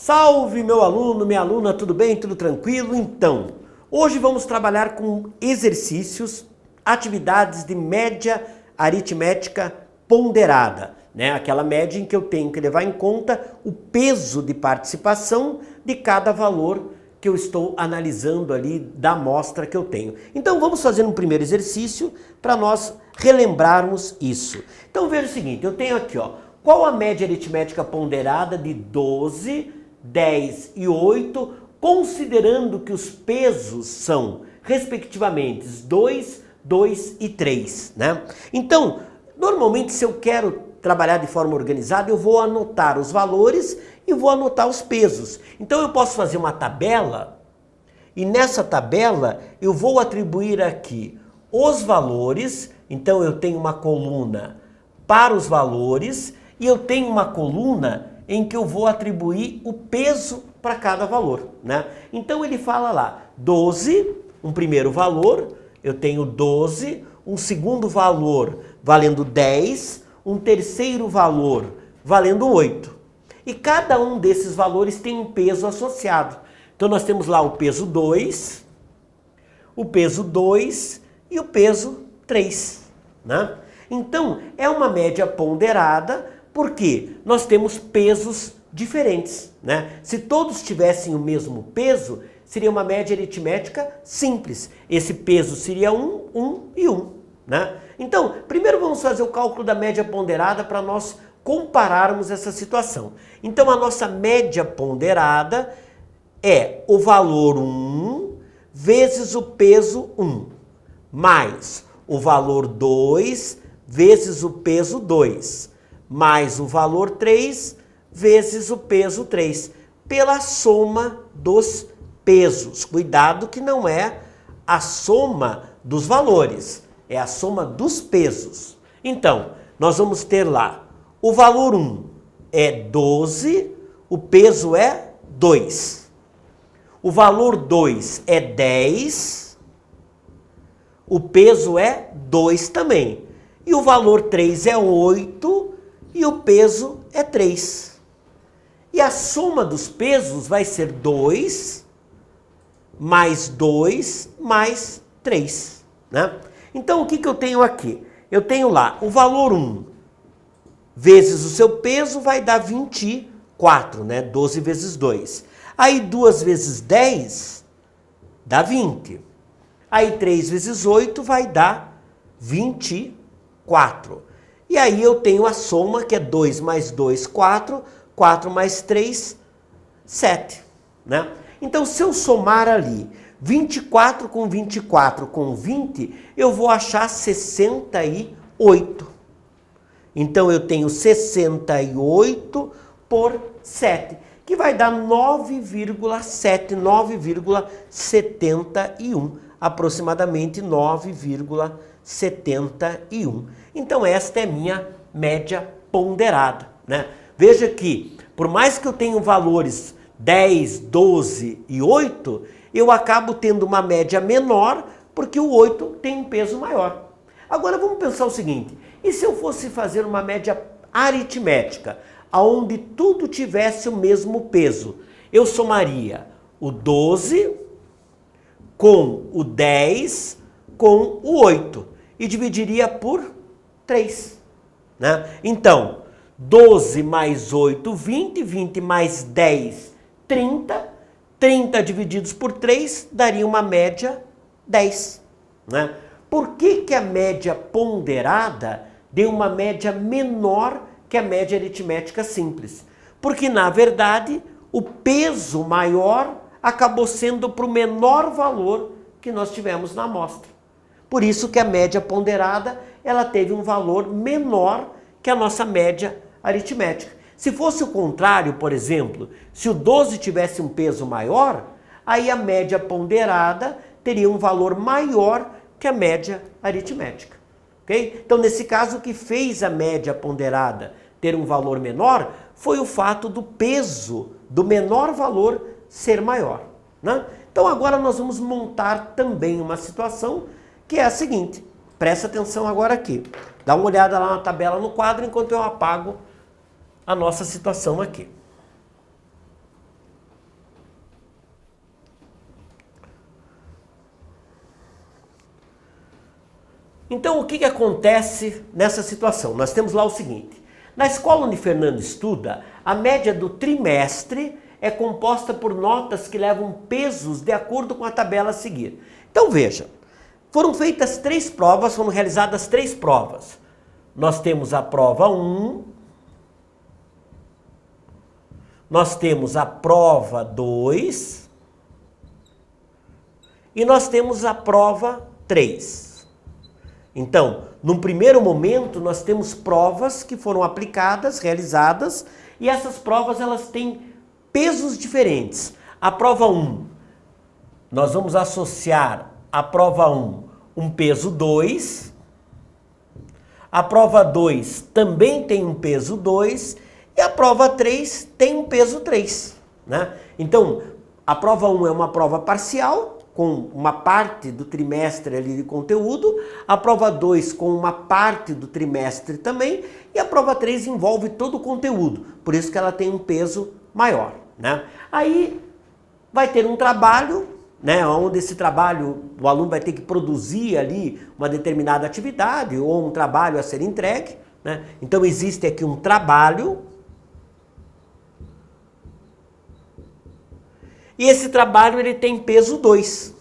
Salve meu aluno, minha aluna, tudo bem? Tudo tranquilo? Então, hoje vamos trabalhar com exercícios, atividades de média aritmética ponderada, né? Aquela média em que eu tenho que levar em conta o peso de participação de cada valor que eu estou analisando ali da amostra que eu tenho. Então vamos fazer um primeiro exercício para nós relembrarmos isso. Então veja o seguinte, eu tenho aqui, ó, qual a média aritmética ponderada de 12, 10 e 8, considerando que os pesos são, respectivamente, 2, 2 e 3, né? Então, normalmente se eu quero trabalhar de forma organizada, eu vou anotar os valores e vou anotar os pesos. Então eu posso fazer uma tabela e nessa tabela eu vou atribuir aqui os valores. Então eu tenho uma coluna para os valores e eu tenho uma coluna em que eu vou atribuir o peso para cada valor, né? Então ele fala lá, 12, um primeiro valor, eu tenho 12, um segundo valor valendo 10, um terceiro valor valendo 8. E cada um desses valores tem um peso associado. Então nós temos lá o peso 2 e o peso 3, né? Então é uma média ponderada porque nós temos pesos diferentes, né? Se todos tivessem o mesmo peso, seria uma média aritmética simples. Esse peso seria 1, 1 e 1, né? Então, primeiro vamos fazer o cálculo da média ponderada para nós compararmos essa situação. Então, a nossa média ponderada é o valor 1 vezes o peso 1, mais o valor 2 vezes o peso 2, mais o valor 3 vezes o peso 3, pela soma dos pesos. Cuidado que não é a soma dos valores, é a soma dos pesos. Então, nós vamos ter lá, o valor 1 é 12, o peso é 2. O valor 2 é 10, o peso é 2 também. E o valor 3 é 8 e o peso é 3. E a soma dos pesos vai ser 2 mais 2 mais 3, né? Então, o que eu tenho aqui? Eu tenho lá o valor 1 vezes o seu peso vai dar 24, né? 12 vezes 2. Aí 2 vezes 10 dá 20. Aí 3 vezes 8 vai dar 24. E aí eu tenho a soma que é 2 mais 2, 4. 4 mais 3, 7, né? Então, se eu somar ali 24 com 24 com 20, eu vou achar 68. Então, eu tenho 68 por 7, que vai dar 9,7, 9,71, aproximadamente 9,71. Então, esta é minha média ponderada, né? Veja que, por mais que eu tenha valores 10, 12 e 8, eu acabo tendo uma média menor porque o 8 tem um peso maior. Agora vamos pensar o seguinte, e se eu fosse fazer uma média aritmética, onde tudo tivesse o mesmo peso? Eu somaria o 12 com o 10 com o 8 e dividiria por 3, né? Então, 12 mais 8, 20, 20 mais 10, 30. 30 divididos por 3 daria uma média 10, né? Por que a média ponderada deu uma média menor que a média aritmética simples? Porque, na verdade, o peso maior acabou sendo para o menor valor que nós tivemos na amostra. Por isso que a média ponderada ela teve um valor menor que a nossa média aritmética. Se fosse o contrário, por exemplo, se o 12 tivesse um peso maior, aí a média ponderada teria um valor maior que a média aritmética, ok? Então, nesse caso, o que fez a média ponderada ter um valor menor foi o fato do peso do menor valor ser maior, né? Então, agora nós vamos montar também uma situação que é a seguinte. Presta atenção agora aqui. Dá uma olhada lá na tabela no quadro enquanto eu apago a nossa situação aqui. Então, o que acontece nessa situação? Nós temos lá o seguinte: na escola onde Fernando estuda, a média do trimestre é composta por notas que levam pesos de acordo com a tabela a seguir. Então, veja, foram feitas 3 provas, foram realizadas 3 provas. Nós temos a prova 1, nós temos a prova 2 e nós temos a prova 3. Então, num primeiro momento, nós temos provas que foram aplicadas, realizadas, e essas provas elas têm pesos diferentes. A prova 1, nós vamos associar à prova 1 um peso 2, a prova 2 também tem um peso 2, e a prova 3 tem um peso 3. Né? Então, a prova 1 é uma prova parcial, com uma parte do trimestre ali de conteúdo, a prova 2 com uma parte do trimestre também, e a prova 3 envolve todo o conteúdo, por isso que ela tem um peso maior. Né? Aí vai ter um trabalho, né, onde esse trabalho o aluno vai ter que produzir ali uma determinada atividade ou um trabalho a ser entregue. Né? Então existe aqui um trabalho, e esse trabalho ele tem peso 2.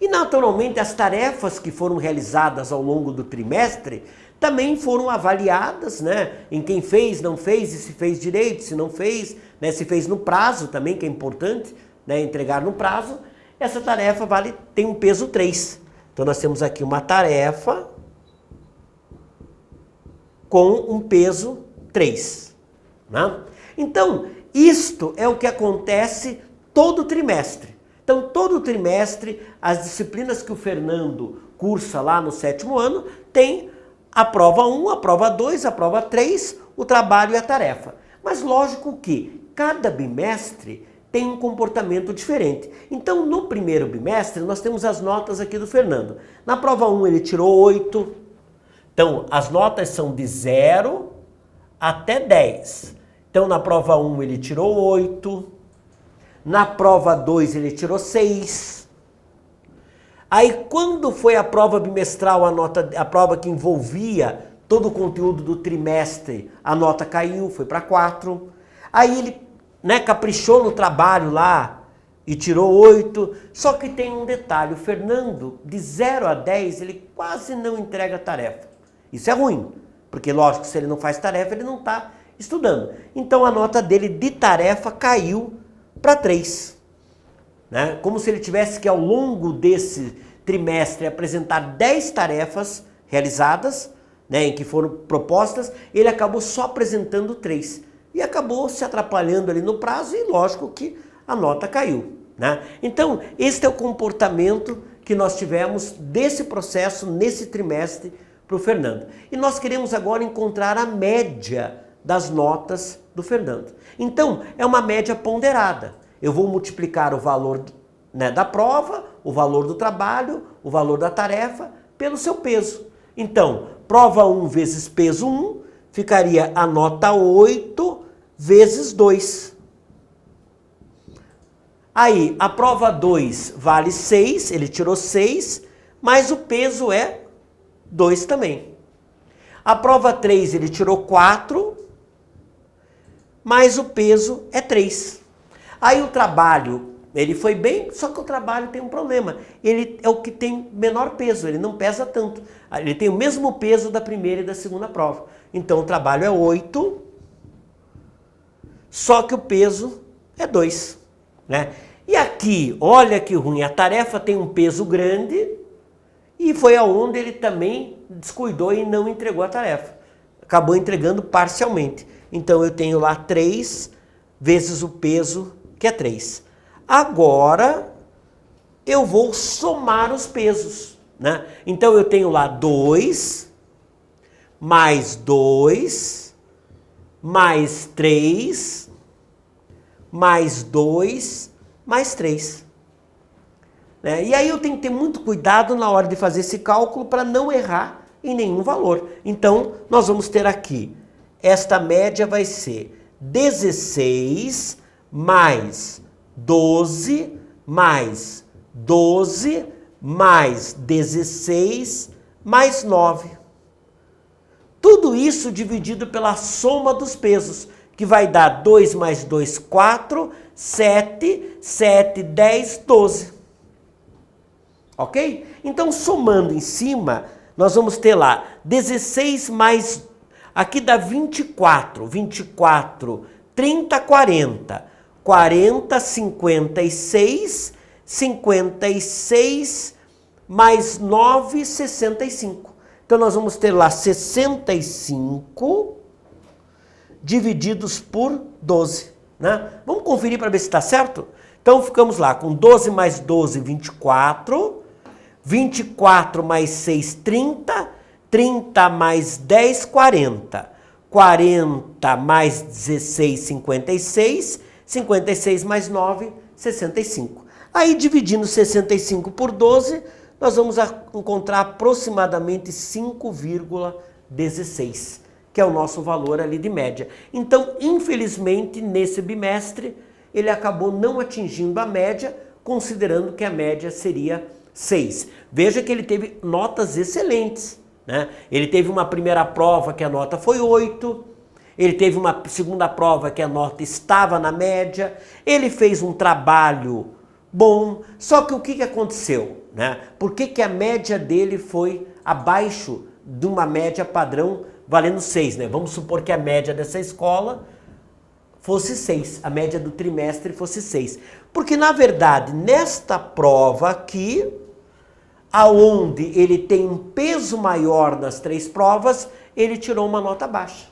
E naturalmente as tarefas que foram realizadas ao longo do trimestre também foram avaliadas, né? Em quem fez, não fez, e se fez direito, se não fez, né? Se fez no prazo também, que é importante, né? Entregar no prazo. Essa tarefa tem um peso 3. Então nós temos aqui uma tarefa com um peso 3. Né? Então, isto é o que acontece todo trimestre. Então, todo trimestre, as disciplinas que o Fernando cursa lá no 7º ano, tem a prova 1, a prova 2, a prova 3, o trabalho e a tarefa. Mas lógico que cada bimestre tem um comportamento diferente. Então, no primeiro bimestre, nós temos as notas aqui do Fernando. Na prova 1, ele tirou 8. Então, as notas são de 0 até 10. Então, na prova 1, ele tirou 8. Na prova 2 ele tirou 6. Aí quando foi a prova bimestral, a prova que envolvia todo o conteúdo do trimestre, a nota caiu, foi para 4. Aí ele, né, caprichou no trabalho lá e tirou 8. Só que tem um detalhe, o Fernando, de 0 a 10, ele quase não entrega tarefa. Isso é ruim, porque lógico, se ele não faz tarefa, ele não está estudando. Então a nota dele de tarefa caiu para 3, né? Como se ele tivesse que ao longo desse trimestre apresentar 10 tarefas realizadas, né, em que foram propostas, ele acabou só apresentando 3 e acabou se atrapalhando ali no prazo e lógico que a nota caiu. Né? Então, este é o comportamento que nós tivemos desse processo nesse trimestre para o Fernando. E nós queremos agora encontrar a média das notas do Fernando. Então, é uma média ponderada. Eu vou multiplicar o valor, né, da prova, o valor do trabalho, o valor da tarefa, pelo seu peso. Então, prova 1 vezes peso 1, ficaria a nota 8 vezes 2. Aí, a prova 2 vale 6, ele tirou 6, mas o peso é 2 também. A prova 3 ele tirou 4, mas o peso é 3. Aí o trabalho, ele foi bem, só que o trabalho tem um problema. Ele é o que tem menor peso, ele não pesa tanto. Ele tem o mesmo peso da primeira e da segunda prova. Então o trabalho é 8, só que o peso é 2. Né? E aqui, olha que ruim, a tarefa tem um peso grande e foi aonde ele também descuidou e não entregou a tarefa. Acabou entregando parcialmente. Então eu tenho lá 3 vezes o peso, que é 3. Agora eu vou somar os pesos. Né? Então eu tenho lá 2, mais 2, mais 3, mais 2, mais 3. Né? E aí eu tenho que ter muito cuidado na hora de fazer esse cálculo para não errar em nenhum valor. Então nós vamos ter aqui, esta média vai ser 16 mais 12 mais 12 mais 16 mais 9. Tudo isso dividido pela soma dos pesos, que vai dar 2 mais 2, 4, 7, 7, 10, 12. Ok? Então, somando em cima, nós vamos ter lá 16 mais... Aqui dá 24. 24, 30, 40. 40, 56. 56 mais 9, 65. Então, nós vamos ter lá 65 divididos por 12. Né? Vamos conferir para ver se está certo? Então, ficamos lá com 12 mais 12, 24. 24 mais 6, 30. 30 mais 10, 40. 40 mais 16, 56. 56 mais 9, 65. Aí, dividindo 65 por 12, nós vamos encontrar aproximadamente 5,16, que é o nosso valor ali de média. Então, infelizmente, nesse bimestre, ele acabou não atingindo a média, considerando que a média seria 6. Veja que ele teve notas excelentes, né? Ele teve uma primeira prova que a nota foi 8, ele teve uma segunda prova que a nota estava na média, ele fez um trabalho bom, só que o que aconteceu? Né? Por que a média dele foi abaixo de uma média padrão valendo 6? Né? Vamos supor que a média dessa escola fosse 6, a média do trimestre fosse 6. Porque, na verdade, nesta prova aqui, aonde ele tem um peso maior nas 3 provas, ele tirou uma nota baixa.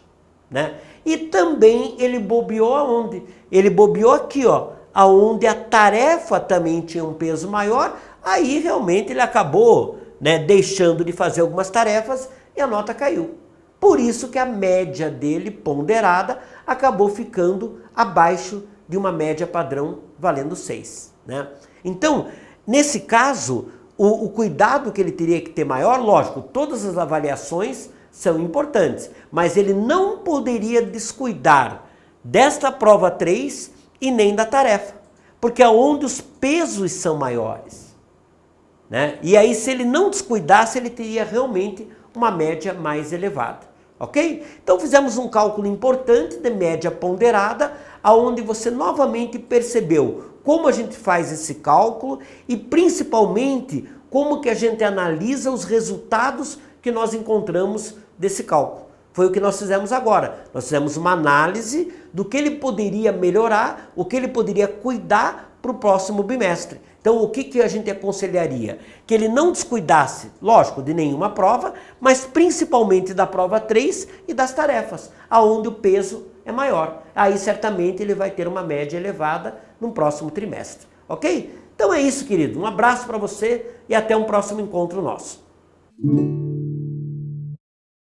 Né? E também ele bobeou aonde? Ele bobeou aqui, ó, aonde a tarefa também tinha um peso maior, aí realmente ele acabou, né, deixando de fazer algumas tarefas e a nota caiu. Por isso que a média dele, ponderada, acabou ficando abaixo de uma média padrão valendo 6. Né? Então, nesse caso, o cuidado que ele teria que ter maior, lógico, todas as avaliações são importantes, mas ele não poderia descuidar desta prova 3 e nem da tarefa, porque é onde os pesos são maiores. Né? E aí, se ele não descuidasse, ele teria realmente uma média mais elevada. Ok? Então, fizemos um cálculo importante de média ponderada, aonde você novamente percebeu como a gente faz esse cálculo e, principalmente, como que a gente analisa os resultados que nós encontramos desse cálculo. Foi o que nós fizemos agora. Nós fizemos uma análise do que ele poderia melhorar, o que ele poderia cuidar para o próximo bimestre. Então, o que a gente aconselharia? Que ele não descuidasse, lógico, de nenhuma prova, mas principalmente da prova 3 e das tarefas, aonde o peso é maior. Aí, certamente, ele vai ter uma média elevada no próximo trimestre. Ok? Então é isso, querido. Um abraço para você e até um próximo encontro nosso.